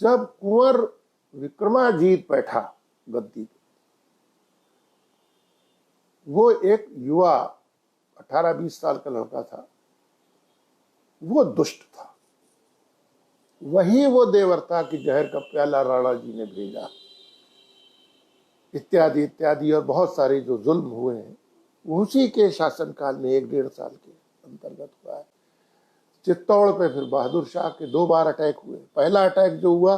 जब कुंवर विक्रमाजीत बैठा गद्दी पे, वो एक युवा 18-20 साल का लड़का था, वो दुष्ट था। वही वो देवरता की जहर का प्याला राणा जी ने भेजा, इत्यादि इत्यादि, और बहुत सारे जो जुल्म हुए हैं उसी के शासनकाल में 1-1.5 साल के अंतर्गत हुआ है। चित्तौड़ पे फिर बहादुर शाह के 2 बार अटैक हुए। पहला अटैक जो हुआ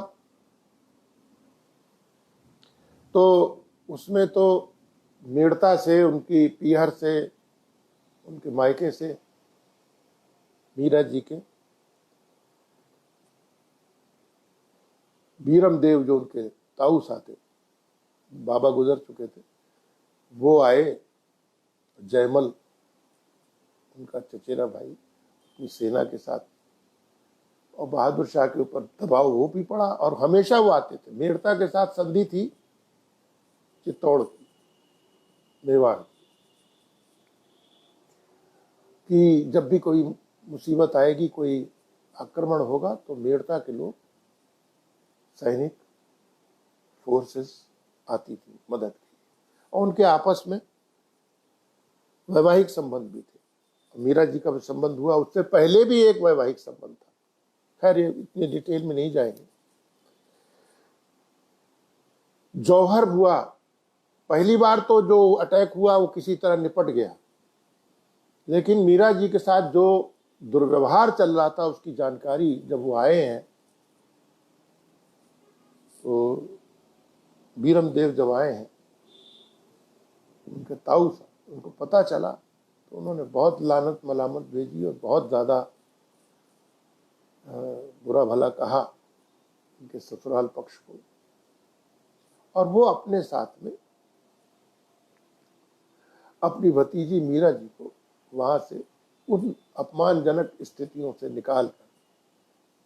तो उसमें तो मेड़ता से, उनकी पीहर से, उनके मायके से, मीरा जी के बीरम देव जो उनके ताऊ साथे, बाबा गुजर चुके थे, वो आए। जयमल उनका चचेरा भाई अपनी सेना के साथ, और बहादुर शाह के ऊपर दबाव वो भी पड़ा, और हमेशा वो आते थे। मेड़ता के साथ संधि थी चित्तौड़ की, मेवाड़ कि जब भी कोई मुसीबत आएगी, कोई आक्रमण होगा, तो मेड़ता के लोग, सैनिक फोर्सेस आती थी मदद के लिए, और उनके आपस में वैवाहिक संबंध भी थे। मीरा जी का भी संबंध हुआ, उससे पहले भी एक वैवाहिक संबंध था। खैर ये इतनी डिटेल में नहीं जाएंगे। जौहर हुआ, पहली बार तो जो अटैक हुआ वो किसी तरह निपट गया, लेकिन मीरा जी के साथ जो दुर्व्यवहार चल रहा था उसकी जानकारी जब वो आए हैं, तो बीरम देव जब आए हैं, उनके ताऊ सा, उनको पता चला तो उन्होंने बहुत लानत मलामत भेजी और बहुत ज़्यादा बुरा भला कहा उनके ससुराल पक्ष को, और वो अपने साथ में अपनी भतीजी मीरा जी को वहां से उन अपमानजनक स्थितियों से निकाल कर,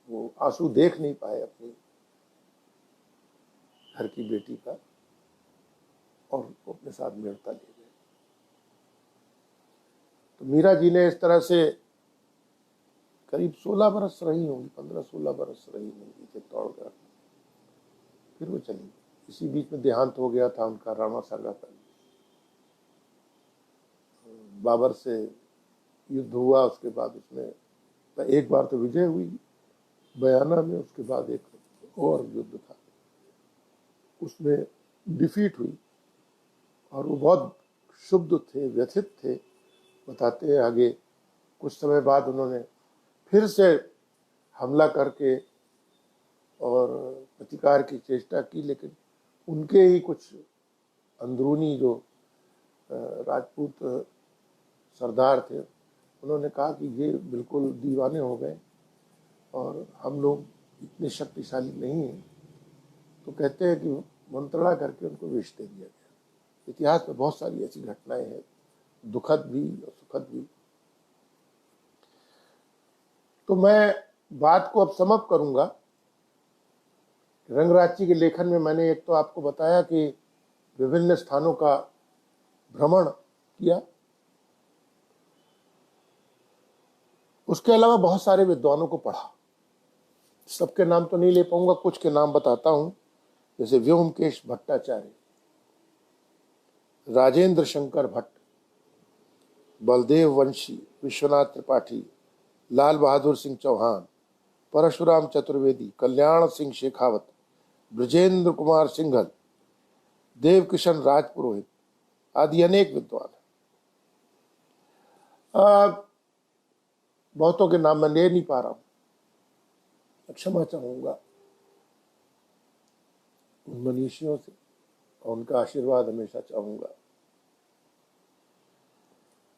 वो आंसू देख नहीं पाए अपनी घर की बेटी का, और उनको अपने साथ मेड़ता ले गए। तो मीरा जी ने इस तरह से करीब 16 बरस रही होंगी, 15-16 बरस रही होंगी चित्तौड़गढ़। फिर वो चली। इसी बीच में देहांत हो गया था उनका राणा सागा का। बाबर से युद्ध हुआ, उसके बाद उसमें एक बार तो विजय हुई बयाना में, उसके बाद एक और युद्ध था, उसमें डिफीट हुई, और वो बहुत क्षुब्ध थे, व्यथित थे। बताते हैं आगे, कुछ समय बाद उन्होंने फिर से हमला करके और प्रतिकार की चेष्टा की, लेकिन उनके ही कुछ अंदरूनी जो राजपूत सरदार थे, उन्होंने कहा कि ये बिल्कुल दीवाने हो गए और हम लोग इतने शक्तिशाली नहीं हैं। तो कहते हैं कि मंत्रणा करके उनको विष दे दिया गया। इतिहास में बहुत सारी ऐसी घटनाएं हैं, दुखद भी और सुखद भी। तो मैं बात को अब समाप्त करूंगा। रंगराची के लेखन में मैंने एक तो आपको बताया कि विभिन्न स्थानों का भ्रमण किया, उसके अलावा बहुत सारे विद्वानों को पढ़ा। सबके नाम तो नहीं ले पाऊंगा, कुछ के नाम बताता हूं, जैसे व्योमकेश भट्टाचार्य, राजेंद्र शंकर भट्ट, बलदेव वंशी, विश्वनाथ त्रिपाठी, लाल बहादुर सिंह चौहान, परशुराम चतुर्वेदी, कल्याण सिंह शेखावत, ब्रजेंद्र कुमार सिंघल, देव किशन राजपुरोहित आदि अनेक विद्वान हैं। बहुतों के नाम मैं ले नहीं पा रहा हूं, क्षमा चाहूंगा उन मनीषियों से, और उनका आशीर्वाद हमेशा चाहूंगा।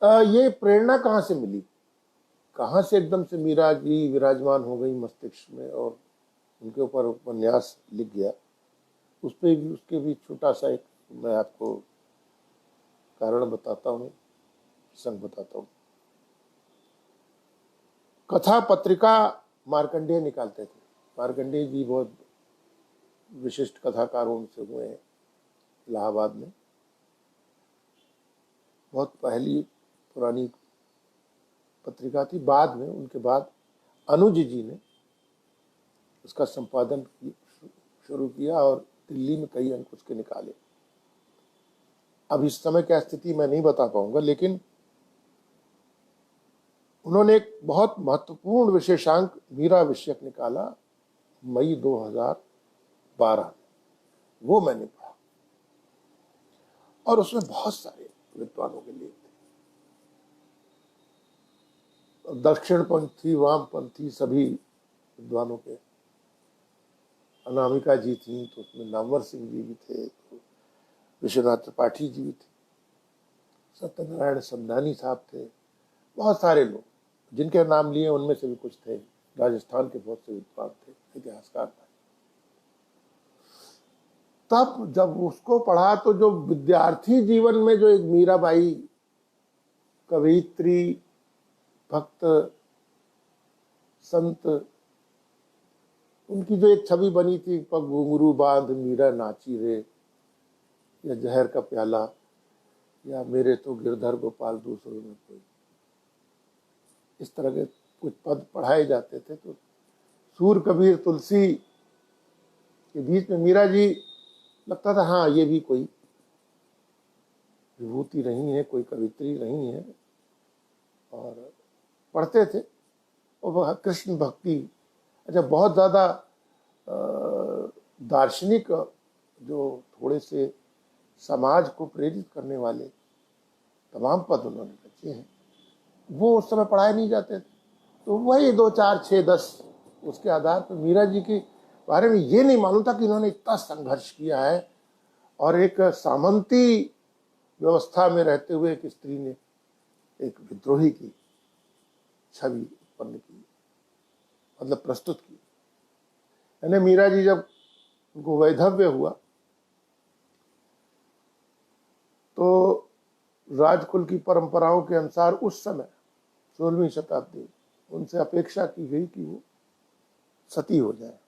ये प्रेरणा कहाँ से मिली, कहाँ से एकदम से मीरा जी विराजमान हो गई मस्तिष्क में और उनके ऊपर उपन्यास लिख गया, उस पर भी, उसके भी छोटा सा एक मैं आपको कारण बताता हूँ, प्रसंग बताता हूँ। कथा पत्रिका मार्कंडेय निकालते थे। मार्कंडेय जी बहुत विशिष्ट कथाकारों से हुए हैं इलाहाबाद में। बहुत पहली पुरानी पत्रिका थी, बाद में उनके बाद अनुज जी ने उसका संपादन शुरू किया और दिल्ली में कई अंक उसके निकाले। अब इस समय क्या स्थिति मैं नहीं बता पाऊंगा, लेकिन उन्होंने एक बहुत महत्वपूर्ण विशेषांक मीरा विषयक निकाला मई 2012, वो मैंने पढ़ा और उसमें बहुत सारे विद्वानों के लिए थे, दक्षिणपंथी वामपंथी सभी विद्वानों के। अनामिका जी थी तो उसमें नामवर सिंह जी भी थे, तो विश्वनाथ त्रिपाठी जी भी थे, सत्यनारायण समधानी साहब थे, बहुत सारे लोग जिनके नाम लिए उनमें से भी कुछ थे। राजस्थान के बहुत से विद्वान थे, इतिहासकार थे। तब जब उसको पढ़ा तो जो विद्यार्थी जीवन में जो एक मीराबाई कवयित्री, भक्त, संत, उनकी जो एक छवि बनी थी, पग घुंघरू बांध मीरा नाची रे, या जहर का प्याला, या मेरे तो गिरधर गोपाल दूसरों में कोई, इस तरह के कुछ पद पढ़ाए जाते थे। तो सूर कबीर तुलसी के बीच में मीरा जी लगता था, हाँ ये भी कोई विभूति रही है, कोई कवित्री रही है, और पढ़ते थे। और कृष्ण भक्ति, अच्छा बहुत ज़्यादा दार्शनिक, जो थोड़े से समाज को प्रेरित करने वाले तमाम पद उन्होंने रचे हैं, वो उस समय पढ़ाए नहीं जाते थे। तो वही 2, 4, 6, 10 उसके आधार पर मीरा जी के बारे में ये नहीं मालूम था कि इन्होंने इतना संघर्ष किया है, और एक सामंती व्यवस्था में रहते हुए एक स्त्री ने एक विद्रोही की छवि उत्पन्न की, मतलब प्रस्तुत की। यानी मीरा जी जब उनको वैधव्य हुआ तो राजकुल की परंपराओं के अनुसार उस समय 16वीं शताब्दी उनसे अपेक्षा की गई कि वो सती हो जाए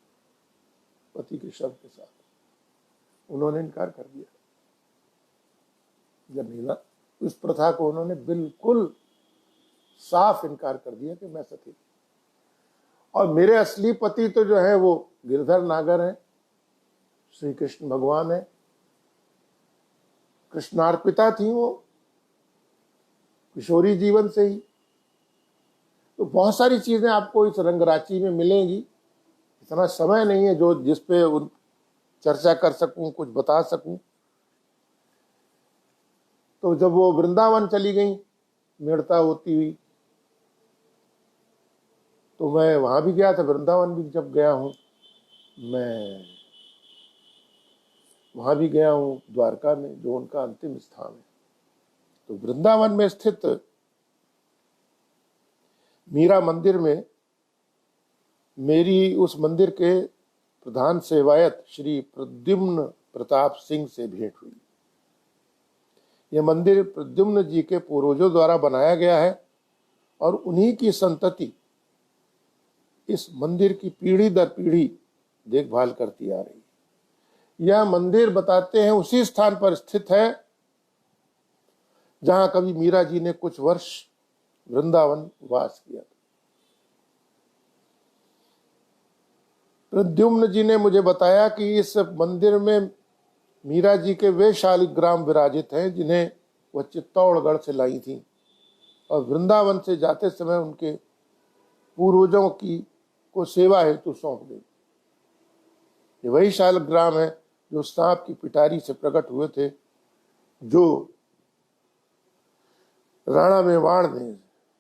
पति के शव के साथ। उन्होंने इनकार कर दिया। जब मिला उस प्रथा को उन्होंने बिल्कुल साफ इनकार कर दिया कि मैं सती। और मेरे असली पति तो जो है वो गिरधर नागर है, श्री कृष्ण भगवान है, कृष्णार्पिता थी वो किशोरी जीवन से ही। तो बहुत सारी चीजें आपको इस रंगराची में मिलेंगी, इतना समय नहीं है जो जिस पे चर्चा कर सकूं, कुछ बता सकूं। तो जब वो वृंदावन चली गई मेड़ता होती हुई, तो मैं वहां भी गया था, वृंदावन भी जब गया हूं मैं, वहां भी गया हूं द्वारका में जो उनका अंतिम स्थान है। तो वृंदावन में स्थित मीरा मंदिर में मेरी उस मंदिर के प्रधान सेवायत श्री प्रद्युम्न प्रताप सिंह से भेंट हुई। यह मंदिर प्रद्युम्न जी के पूर्वजों द्वारा बनाया गया है और उन्हीं की संतति इस मंदिर की पीढ़ी दर पीढ़ी देखभाल करती आ रही। यह मंदिर बताते हैं उसी स्थान पर स्थित है जहां कभी मीरा जी ने कुछ वर्ष वृंदावन वास किया था। प्रद्युम्न जी ने मुझे बताया कि इस मंदिर में मीरा जी के वे शालिग्राम विराजित हैं जिन्हें वह चित्तौड़गढ़ से लाई थी और वृंदावन से जाते समय उनके पूर्वजों की को सेवा हेतु सौंप गई। ये वही शालिग्राम है जो सांप की पिटारी से प्रकट हुए थे, जो राणा मेवाड़ ने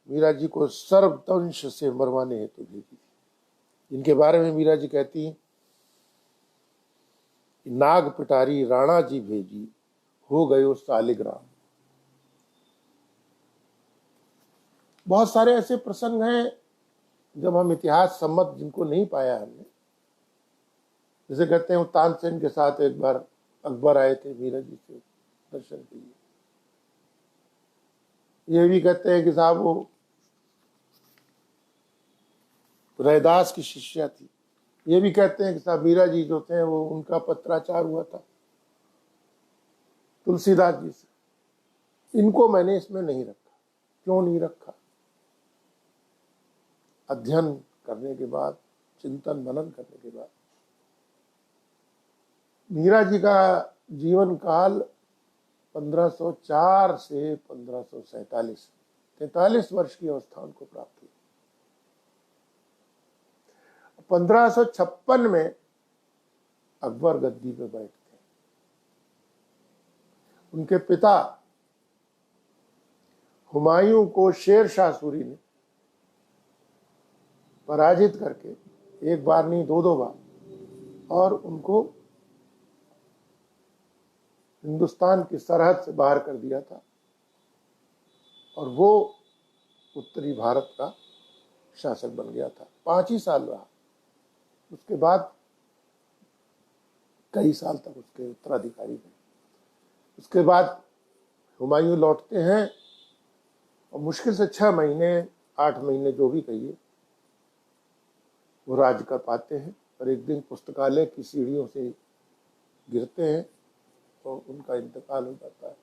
मीरा जी को सर्वदंश से मरवाने हेतु भेजी थी। इनके बारे में मीरा जी कहती हैं, नाग पिटारी राणा जी भेजी, हो गए शालिग्राम। बहुत सारे ऐसे प्रसंग हैं जब हम इतिहास सम्मत जिनको नहीं पाया हमने, जैसे कहते हैं तानसेन के साथ एक बार अकबर आए थे मीरा जी से दर्शन के लिए। ये भी कहते हैं कि साहब वो रैदास की शिष्या थी। ये भी कहते हैं कि साहब मीरा जी जो थे वो उनका पत्राचार हुआ था तुलसीदास जी से। इनको मैंने इसमें नहीं रखा। क्यों नहीं रखा? अध्ययन करने के बाद, चिंतन मनन करने के बाद मीरा जी का जीवन काल 1504 से 1547, 43 वर्ष की अवस्था उनको प्राप्त हुई। 1556 में अकबर गद्दी पे बैठते हैं। उनके पिता हुमायूं को शेर शाह सूरी ने पराजित करके एक बार नहीं दो बार, और उनको हिंदुस्तान की सरहद से बाहर कर दिया था, और वो उत्तरी भारत का शासक बन गया था। 5 ही साल रहा, उसके बाद कई साल तक उसके उत्तराधिकारी रहे। उसके बाद हुमायूं लौटते हैं और मुश्किल से 6 महीने 8 महीने जो भी कहिए वो राज कर पाते हैं। और एक दिन पुस्तकालय की सीढ़ियों से गिरते हैं तो उनका इंतकाल हो जाता है।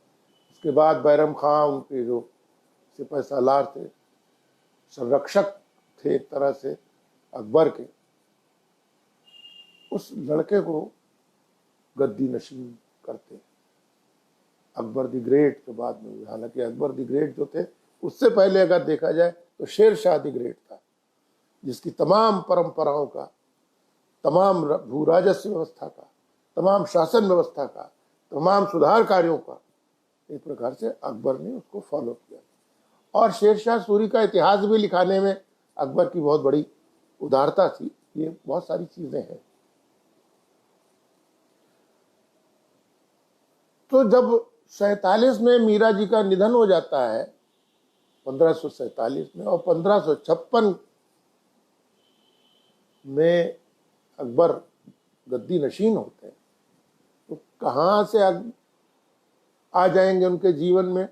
उसके बाद बैरम खां उनके जो सिपह सालार थे, संरक्षक थे एक तरह से अकबर के, उस लड़के को गद्दी नशीन करते हैं। अकबर द ग्रेट के बाद में हुए। हालांकि अकबर द ग्रेट जो थे उससे पहले अगर देखा जाए तो शेर शाह द ग्रेट था, जिसकी तमाम परंपराओं का, तमाम भू राजस्व व्यवस्था का, तमाम शासन व्यवस्था का, तमाम सुधार कार्यों का एक प्रकार से अकबर ने उसको फॉलो किया। और शेरशाह सूरी का इतिहास भी लिखाने में अकबर की बहुत बड़ी उदारता थी। ये बहुत सारी चीजें हैं। तो जब 47 में मीरा जी का निधन हो जाता है 1547 में, और 1556 में अकबर गद्दी नशीन होते हैं, तो कहां से आ जाएंगे उनके जीवन में,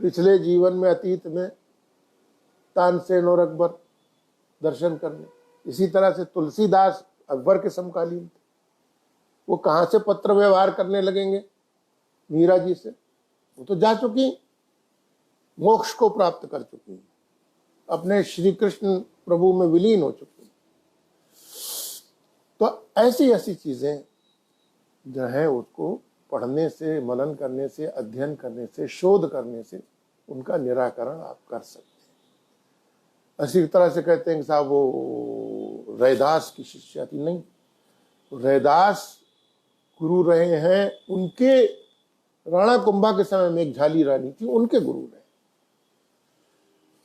पिछले जीवन में, अतीत में तानसेन और अकबर दर्शन करने। इसी तरह से तुलसीदास अकबर के समकालीन थे, वो कहां से पत्र व्यवहार करने लगेंगे मीरा जी से? वो तो जा चुकी, मोक्ष को प्राप्त कर चुकी, अपने श्री कृष्ण प्रभु में विलीन हो चुकी। तो ऐसी ऐसी चीजें जो है उसको पढ़ने से, मनन करने से, अध्ययन करने से, शोध करने से उनका निराकरण आप कर सकते हैं। इसी तरह से कहते हैं कि साहब वो रैदास की शिष्या थी, नहीं, रैदास गुरु रहे हैं उनके, राणा कुंभा के समय में एक झाली रानी थी, उनके गुरु रहे।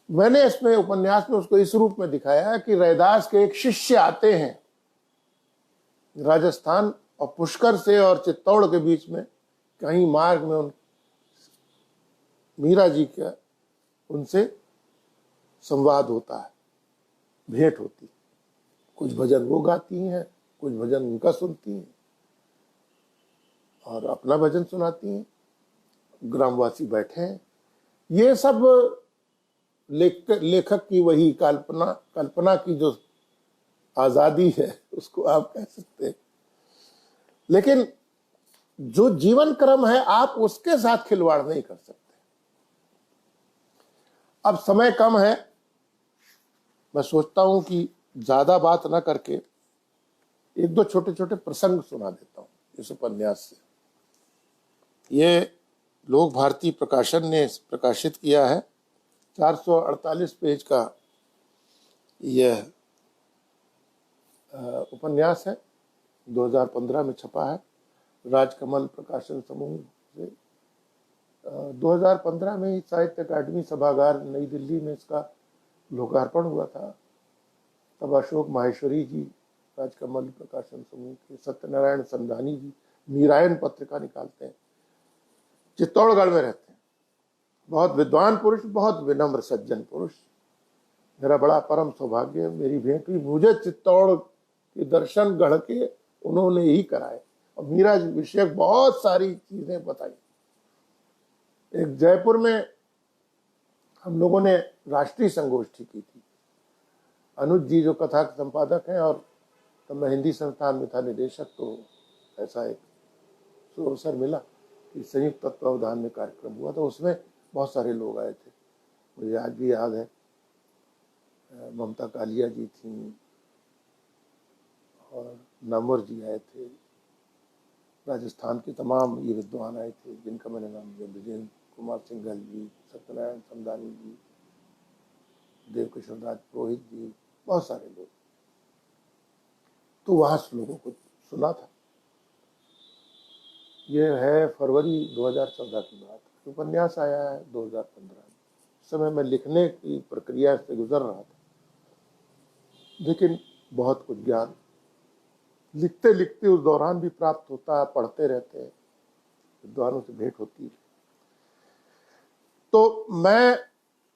मैंने इसमें उपन्यास में उसको इस रूप में दिखाया कि रैदास के एक शिष्य आते हैं राजस्थान, और पुष्कर से और चित्तौड़ के बीच में कहीं मार्ग में उन मीरा जी का उनसे संवाद होता है, भेंट होती। कुछ भजन वो गाती हैं, कुछ भजन उनका सुनती हैं, और अपना भजन सुनाती हैं। ग्रामवासी बैठे हैं। ये सब लेखक की वही कल्पना की जो आजादी है उसको आप कह सकते हैं। लेकिन जो जीवन क्रम है आप उसके साथ खिलवाड़ नहीं कर सकते। अब समय कम है, मैं सोचता हूं कि ज्यादा बात ना करके एक दो छोटे छोटे प्रसंग सुना देता हूं इस उपन्यास से। ये लोक भारती प्रकाशन ने प्रकाशित किया है। 448 पेज का यह उपन्यास है, 2015 में छपा है राजकमल प्रकाशन समूह से। 2015 में ही साहित्य अकादमी सभागार नई दिल्ली में इसका लोकार्पण हुआ था। तब अशोक माहेश्वरी जी राजकमल प्रकाशन समूह के, सत्यनारायण संधानी जी मीरायन पत्रिका निकालते हैं, चित्तौड़गढ़ में रहते हैं। बहुत विद्वान पुरुष, बहुत विनम्र सज्जन पुरुष। मेरा बड़ा परम सौभाग्य, मेरी भेंट हुई, मुझे चित्तौड़ के दर्शन गढ़ के उन्होंने ही कराए और मीरा विषय बहुत सारी चीजें बताई। एक जयपुर में हम लोगों ने राष्ट्रीय संगोष्ठी की थी। अनुज जी जो कथा के संपादक हैं, और तब मैं हिंदी संस्थान में था निदेशक, तो ऐसा एक अवसर मिला कि संयुक्त तत्वावधान में कार्यक्रम हुआ। तो उसमें बहुत सारे लोग आए थे, मुझे आज भी याद है। ममता कालिया जी थी, और नामवर जी आए थे, राजस्थान के तमाम ये विद्वान आए थे जिनका मैंने नाम लिया, विजेंद्र कुमार सिंघल जी, सत्यनारायण समदानी जी, देवकिशोर राज पुरोहित जी, बहुत सारे लोग। तो वहां लोगों को सुना था। ये है फरवरी 2014 की बात। उपन्यास आया है 2015 में। उस समय मैं लिखने की प्रक्रिया से गुजर रहा था, लेकिन बहुत कुछ ज्ञान लिखते लिखते उस दौरान भी प्राप्त होता है, पढ़ते रहते हैं, विद्वानों से भेंट होती है। तो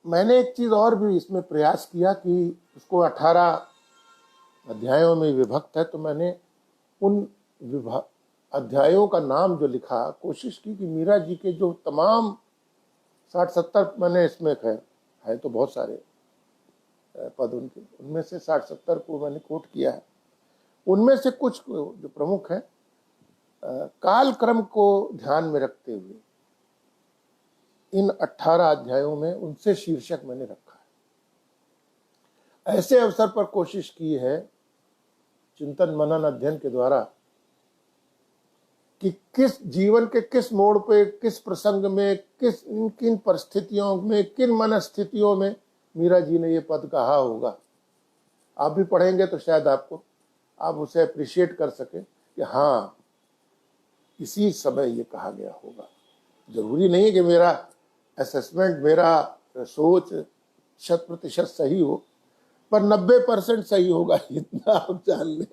मैंने एक चीज और भी इसमें प्रयास किया कि उसको 18 अध्यायों में विभक्त है, तो मैंने उन अध्यायों का नाम जो लिखा, कोशिश की कि मीरा जी के जो तमाम 60-70 मैंने इसमें है तो बहुत सारे पद उनके, उनमें से 60-70 को मैंने कोट किया है। उनमें से कुछ जो प्रमुख है, काल क्रम को ध्यान में रखते हुए इन 18 अध्यायों में उनसे शीर्षक मैंने रखा है। ऐसे अवसर पर कोशिश की है चिंतन मनन अध्ययन के द्वारा कि किस जीवन के किस मोड़ पे, किस प्रसंग में, किन परिस्थितियों में, किन मनस्थितियों में मीरा जी ने ये पद कहा होगा। आप भी पढ़ेंगे तो शायद आप उसे अप्रिशिएट कर सके कि हाँ, इसी समय ये कहा गया होगा। जरूरी नहीं है कि मेरा असेसमेंट, मेरा सोच 100% सही हो, पर 90% सही होगा, इतना आप जान लें।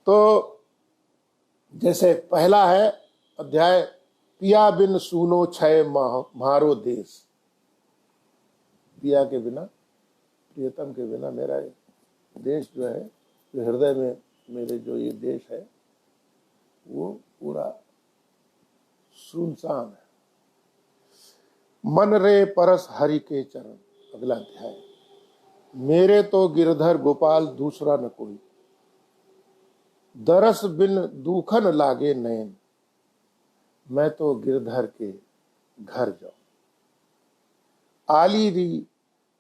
तो जैसे पहला है अध्याय, पिया बिन सूनो छय मारो देश। पिया के बिना, प्रियतम के बिना मेरा देश जो है, जो हृदय में मेरे जो ये देश है, वो पूरा सुनसान है। मन रे परस हरि के चरण। अगला अध्याय, मेरे तो गिरधर गोपाल दूसरा न कोई, दरस बिन दूखन लागे नैन, मैं तो गिरधर के घर जाऊं। आली री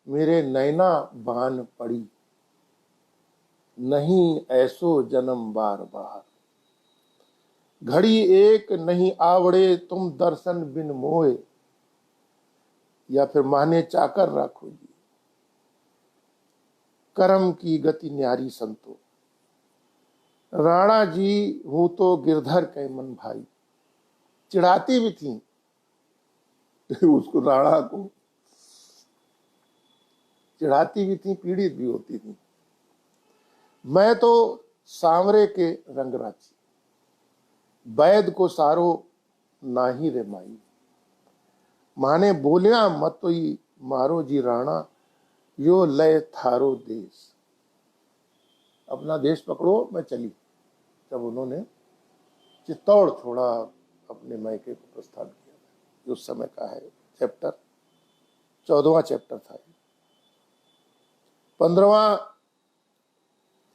मेरे नैना बान पड़ी, नहीं ऐसो जन्म बार बार, घड़ी एक नहीं आवड़े तुम दर्शन बिन मोए, या फिर माने चाकर राखो जी, करम की गति न्यारी संतो, राणा जी हूं तो गिरधर के मन भाई। चिढ़ाती भी थी उसको, राणा को चिढ़ाती भी थी, पीड़ित भी होती थी। मैं तो सांवरे के रंगराची, वैद को सारो नाही रे माई, माने बोलिया मत ही मारो जी राणा, यो लय थारो देश। अपना देश पकड़ो, मैं चली। जब उन्होंने चित्तौड़ छोड़ा, अपने मायके को प्रस्थान किया, जो उस समय का है चैप्टर, 14वां चैप्टर था। 15वां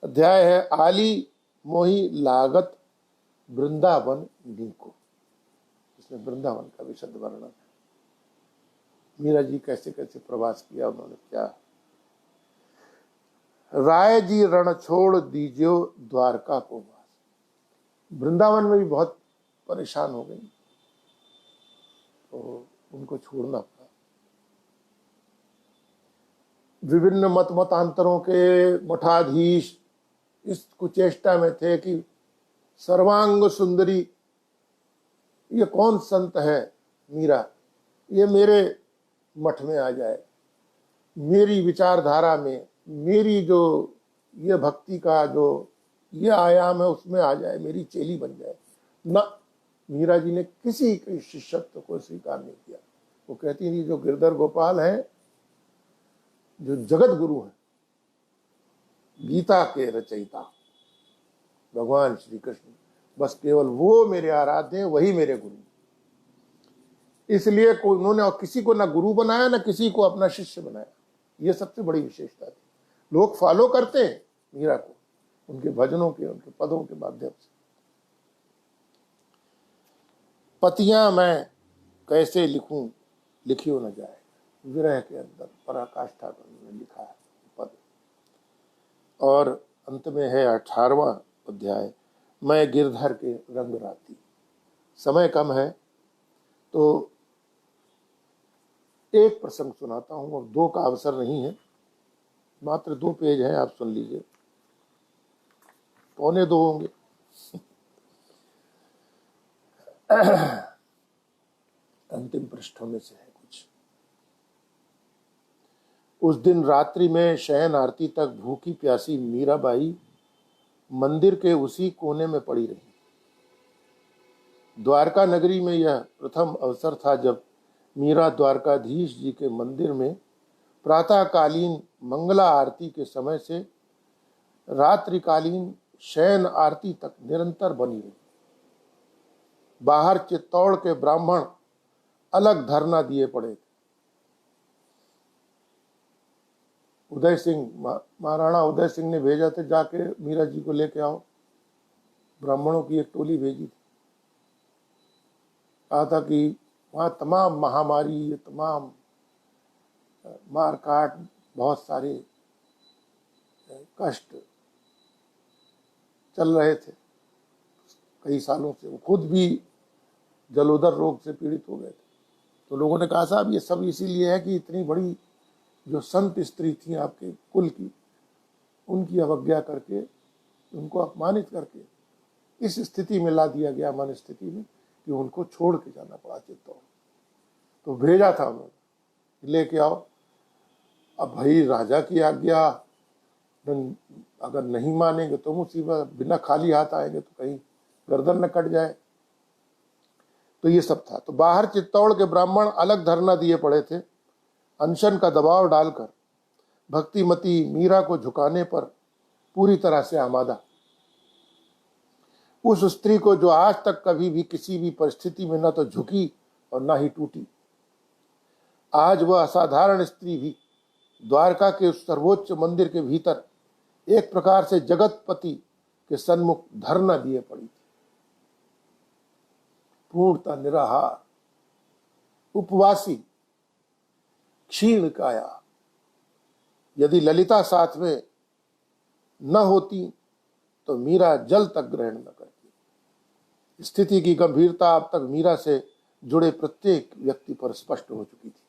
अध्याय है, आली मोही लागत वृंदावन नीको। इसमें वृंदावन का विशद वर्णन है। मीरा जी कैसे कैसे प्रवास किया उन्होंने, क्या। राय जी रण छोड़ दीजियो द्वारका को वास। वृंदावन में भी बहुत परेशान हो गई, तो उनको छोड़ना पड़ा। विभिन्न मतांतरों के मठाधीश इस कुचेष्टा में थे कि सर्वांग सुंदरी, ये कौन संत है मीरा, ये मेरे मठ में आ जाए, मेरी विचारधारा में, मेरी जो ये भक्ति का जो ये आयाम है उसमें आ जाए, मेरी चेली बन जाए ना। मीरा जी ने किसी के शिष्यत्व को स्वीकार नहीं किया। वो कहती थी जो गिरधर गोपाल हैं, जो जगत गुरु हैं, गीता के रचयिता भगवान श्री कृष्ण, बस केवल वो मेरे आराध्य हैं, वही मेरे गुरु। इसलिए उन्होंने और किसी को ना गुरु बनाया, ना किसी को अपना शिष्य बनाया। ये सबसे बड़ी विशेषता थी। लोग फॉलो करते हैं मीरा को, उनके भजनों के, उनके पदों के माध्यम से। पतियां मैं कैसे लिखूं, लिखियो न जाए, विरह के अंदर पराकाष्ठा पर उन्होंने लिखा है पद। और अंत में है 18वां अध्याय, मैं गिरधर के रंग राती। समय कम है तो एक प्रसंग सुनाता हूं और दो का अवसर नहीं है, मात्र 2 पेज हैं, आप सुन लीजिए, 1.25 होंगे। अंतिम पृष्ठों में से है कुछ। उस दिन रात्रि में शयन आरती तक भूखी प्यासी मीराबाई मंदिर के उसी कोने में पड़ी रही। द्वारका नगरी में यह प्रथम अवसर था जब मीरा द्वारकाधीश जी के मंदिर में प्रातःकालीन मंगला आरती के समय से रात्रिकालीन शयन आरती तक निरंतर बनी रही। बाहर चित्तौड़ के ब्राह्मण अलग धरना दिए पड़े थे। उदय सिंह, महाराणा उदय सिंह ने भेजा था, जाके मीरा जी को लेके आओ। ब्राह्मणों की एक टोली भेजी थी, कहा था कि वहाँ तमाम महामारी, तमाम मारकाट, बहुत सारे कष्ट चल रहे थे कई सालों से। वो खुद भी जलोदर रोग से पीड़ित हो गए थे। तो लोगों ने कहा साहब ये सब इसीलिए है कि इतनी बड़ी जो संत स्त्री थी आपके कुल की, उनकी अवज्ञा करके, उनको अपमानित करके इस स्थिति में ला दिया गया, मन स्थिति में, कि उनको छोड़ के जाना पड़ा चित्तौड़। तो भेजा था उन्होंने, लेके आओ। अब भाई राजा की आज्ञा अगर नहीं मानेंगे तो मुसीबत, बिना खाली हाथ आएंगे तो कहीं गर्दन न कट जाए। तो ये सब था। तो बाहर चित्तौड़ के ब्राह्मण अलग धरना दिए पड़े थे, अनशन का दबाव डालकर भक्तिमती मीरा को झुकाने पर पूरी तरह से आमादा। उस स्त्री को जो आज तक कभी भी किसी भी परिस्थिति में न तो झुकी और न ही टूटी, आज वह असाधारण स्त्री भी द्वारका के उस सर्वोच्च मंदिर के भीतर एक प्रकार से जगतपति के सन्मुख धरना दिए पड़ी थी। पूर्णता निराहार, उपवासी, क्षीण काया। यदि ललिता साथ में न होती तो मीरा जल तक ग्रहण न करती। स्थिति की गंभीरता अब तक मीरा से जुड़े प्रत्येक व्यक्ति पर स्पष्ट हो चुकी थी।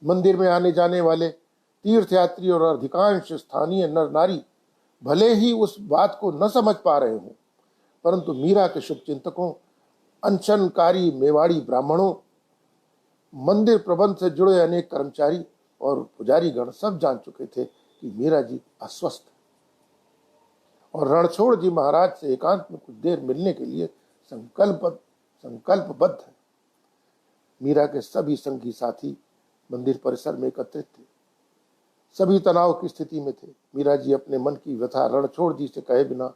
मंदिर में आने जाने वाले तीर्थयात्री और अधिकांश स्थानीय नर नारी भले ही उस बात को न समझ पा रहे हों, परंतु मीरा के शुभ चिंतकों, अनशनकारी मेवाड़ी ब्राह्मणों, मंदिर प्रबंध से जुड़े अनेक कर्मचारी और पुजारी गण सब जान चुके थे कि मीरा जी अस्वस्थ और रणछोड़ जी महाराज से एकांत में कुछ देर मिलने के लिए संकल्पबद्ध है। मीरा के सभी संगी साथी मंदिर परिसर में एकत्रित थे, सभी तनाव की स्थिति में थे। मीरा जी अपने मन की व्यथा रणछोड़ जी से कहे बिना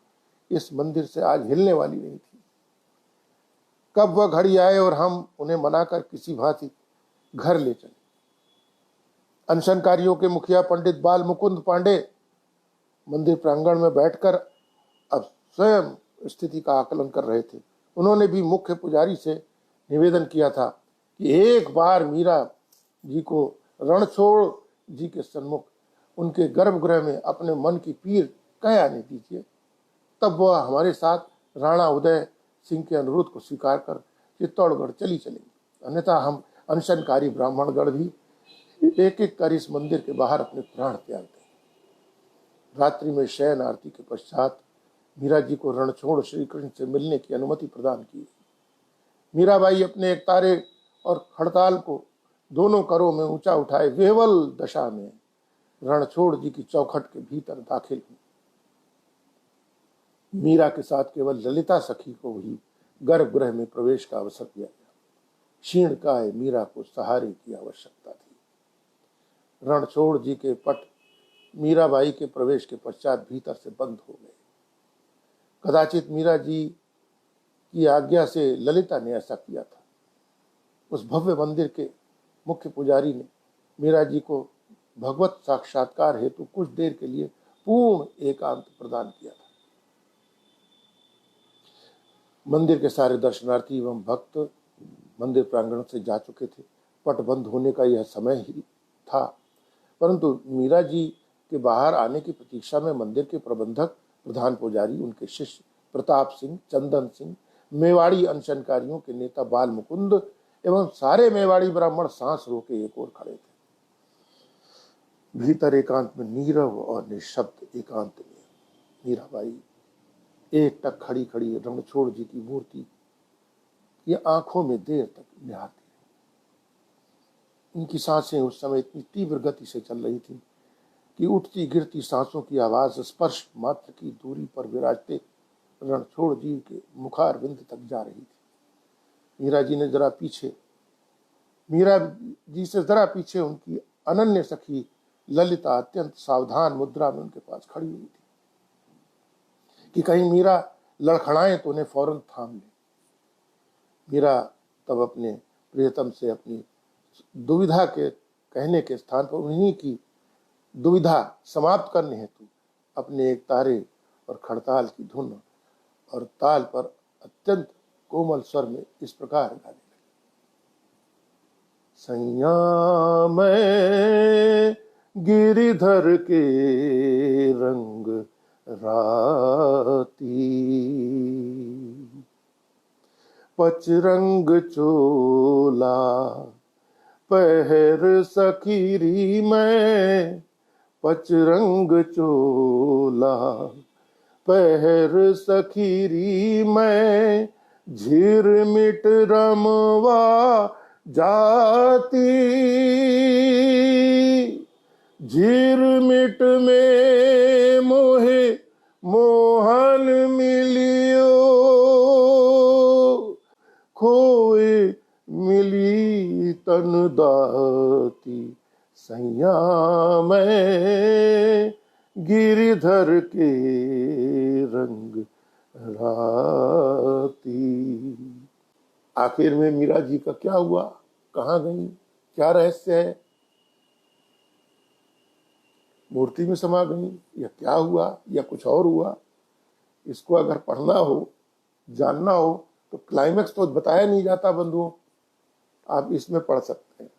इस मंदिर से आज हिलने वाली नहीं थी। कब वह घड़ी आए और हम उन्हें मनाकर किसी भांति घर ले चले। अनशनकारियों के मुखिया पंडित बाल मुकुंद पांडे मंदिर प्रांगण में बैठकर अब स्वयं स्थिति का आकलन कर रहे थे। उन्होंने भी मुख्य पुजारी से निवेदन किया था कि एक बार मीरा जी को रणछोड़ जी के सन्मुख उनके गर्भगृह में अपने मन की पीर कह आने दीजिए, तब वह हमारे साथ राणा उदय सिंह के अनुरोध को स्वीकार कर चित्तौड़गढ़ चलेंगे। अन्यथा हम अनशनकारी ब्राह्मणगढ़ भी एक एक कर इस मंदिर के बाहर अपने प्राण त्याग देंगे। रात्रि में शयन आरती के पश्चात मीरा जी को रणछोड़ श्री कृष्ण से मिलने की अनुमति प्रदान की। मीराबाई अपने एक तारे और खड़ताल को दोनों करों में ऊंचा उठाए वेवल दशा में रणछोड़ जी की चौखट के भीतर दाखिल हुई। मीरा के साथ केवल ललिता सखी को ही गर्भगृह में प्रवेश का अवसर दिया गया। क्षीणकाय मीरा को सहारे की आवश्यकता थी। रणछोड़ जी के पट मीराबाई के प्रवेश के पश्चात भीतर से बंद हो गए। कदाचित मीरा जी की आज्ञा से ललिता ने ऐसा किया था। उस भव्य मंदिर के मुख्य पुजारी ने मीरा जी को भगवत साक्षात्कार हेतु कुछ देर के लिए पूर्ण एकांत प्रदान किया था। मंदिर के सारे दर्शनार्थी एवं भक्त मंदिर प्रांगण से जा चुके थे। पट बंद होने का यह समय ही था, परंतु मीरा जी के बाहर आने की प्रतीक्षा में मंदिर के प्रबंधक, प्रधान पुजारी, उनके शिष्य प्रताप सिंह, चंदन सिंह, मेवाड़ी अनशनकारियों के नेता बाल मुकुंद एवं सारे मेवाड़ी ब्राह्मण सांस रोके एक ओर खड़े थे। भीतर एकांत में नीरव और निशब्द एकांत में मीराबाई एकटक खड़ी खड़ी रणछोड़ जी की मूर्ति ये आंखों में देर तक निहारती रही। इनकी सांसें उस समय इतनी तीव्र गति से चल रही थी कि उठती गिरती सांसों की आवाज स्पर्श मात्र की दूरी पर विराजते रणछोड़ जी के मुखारविंद तक जा रही थी। मीरा जी से जरा पीछे उनकी अनन्य सखी ललिता अत्यंत सावधान मुद्रा में उनके पास खड़ी हुई थी कि कहीं मीरा लड़खड़ाएं तो उन्हें फौरन थाम ले। मीरा तब अपने प्रियतम से अपनी दुविधा के कहने के स्थान पर उन्हीं की दुविधा समाप्त करने हेतु अपने एक तारे और खड़ताल की धुन और ताल पर अत्यंत कोमल स्वर में इस प्रकार गाने लगी। सैया मैं गिरिधर के रंग राती, पचरंग चोला पहर सखीरी मैं, पचरंग चोला पहर सखीरी मैं, झिरमिट रमवा जाती, झिरमिट में मोहे मोहन मिलियो, खोए मिली तन दाती, सैया मैं गिरिधर के रंग राती। आखिर में मीरा जी का क्या हुआ, कहाँ गई, क्या रहस्य है? मूर्ति में समा गई या क्या हुआ या कुछ और हुआ? इसको अगर पढ़ना हो, जानना हो तो क्लाइमेक्स तो बताया नहीं जाता बंधुओं, आप इसमें पढ़ सकते हैं।